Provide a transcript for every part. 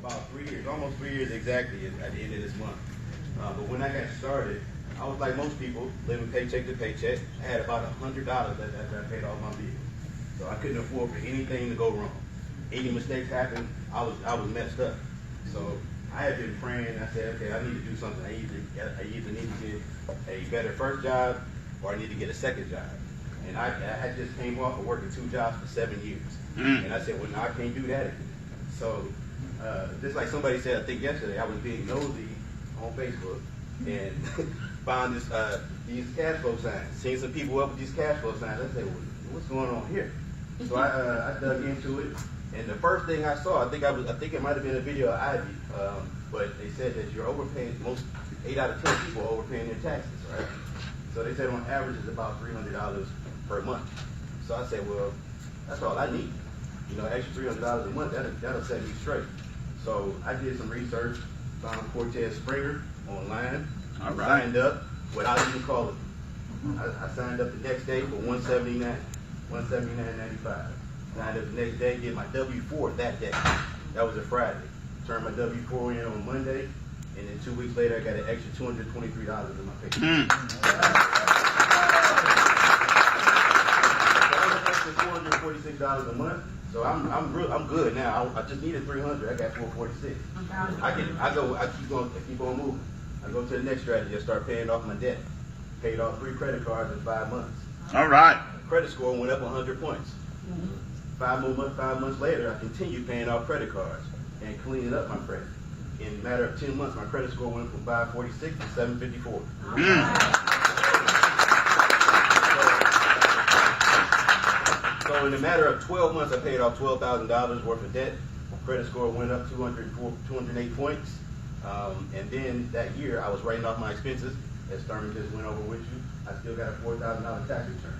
about 3 years, almost 3 years exactly at the end of this month. But when I got started, I was like most people, living paycheck to paycheck. I had about $100 after I paid off my bills. So I couldn't afford for anything to go wrong. Any mistakes happened, I was messed up. So I had been praying. I said, okay, I need to do something. I either need to get a better first job or I need to get a second job. And I had just came off of working 2 jobs for 7 years. And I said, well, no, I can't do that again. So just like somebody said, I think yesterday, I was being nosy on Facebook and found these cash flow signs. Seeing some people up with these cash flow signs. I said, well, what's going on here? So I dug into it. And the first thing I saw, I think it might have been a video of Ivy, but they said that you're overpaying. Most 8 out of 10 people are overpaying their taxes, right? So they said on average it's about $300 per month. So I said, well, that's all I need. You know, extra $300 a month, that'll set me straight. So I did some research, found Cortez Springer online. All right. Signed up without even calling. I signed up the next day for $179.95. Signed up the next day, did my W-4 that day. That was a Friday. Turned my W-4 in on Monday, and then 2 weeks later, I got an extra $223 in my paycheck. $446 a month, so I'm good now. I just needed $300. I got $446. I keep on moving. I go to the next strategy. I start paying off my debt. Paid off 3 credit cards in 5 months. All right. Credit score went up 100 points. 5 months later, I continued paying off credit cards and cleaning up my credit. In a matter of 10 months, my credit score went from 546 to 754. So in a matter of 12 months, I paid off $12,000 worth of debt. Credit score went up 208 points. And then that year, I was writing off my expenses. As Thurman just went over with you, I still got a $4,000 tax return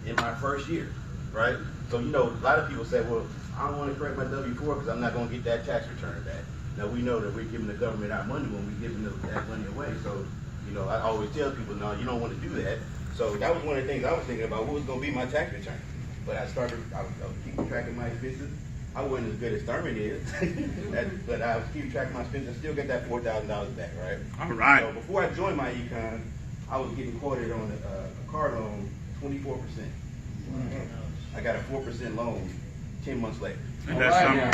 in my first year, right? So, you know, a lot of people say, well, I don't want to correct my W-4 because I'm not going to get that tax return back. Now, we know that we're giving the government our money when we're giving that money away. So, you know, I always tell people, no, you don't want to do that. So that was one of the things I was thinking about, what was going to be my tax return. But I was keeping track of my expenses. I wasn't as good as Thurman is, but I was keeping track of my expenses. I still get that $4,000 back, right? All right. So before I joined myEcon, I was getting quoted on a car loan 24%. I got a 4% loan 10 months later. And that's something.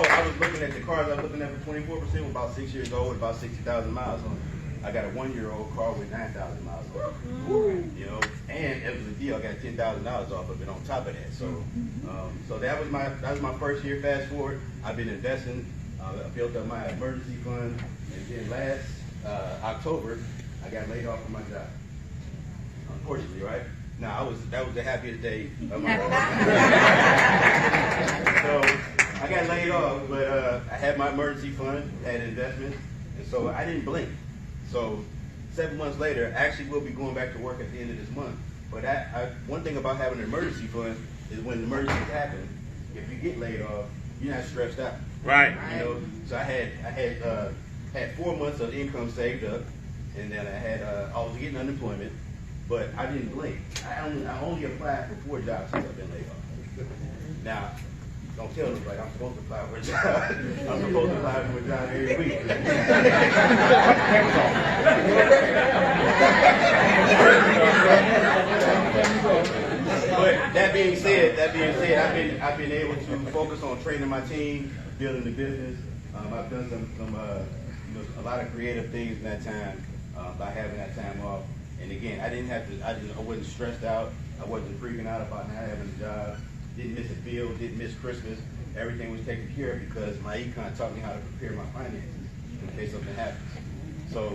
I was looking at the cars I was looking at for 24% with about 6 years old with about 60,000 miles on it. I got a 1-year-old car with 9,000 miles on it. You know, and it was a deal. I got $10,000 off of it on top of that. So, so that was my first year. Fast forward, I've been investing. I built up my emergency fund, and then last October, I got laid off from my job. Unfortunately, right? Now that was the happiest day of my life. So I got laid off, but I had my emergency fund, had investments, and so I didn't blink. So 7 months later, I actually will be going back to work at the end of this month. But one thing about having an emergency fund is when emergencies happen, if you get laid off, you're not stressed out. Right. You know, so I had 4 months of income saved up, and then I was getting unemployment, but I didn't blink. I only applied for 4 jobs since I've been laid off. Now, don't tell nobody I'm supposed to apply for a job. I'm supposed to apply for a job every week. But that being said, I've been able to focus on training my team, building the business. I've done a lot of creative things in that time by having that time off. And again, I wasn't stressed out. I wasn't freaking out about not having a job. Didn't miss a bill, didn't miss Christmas. Everything was taken care of because myEcon taught me how to prepare my finances in case something happens. So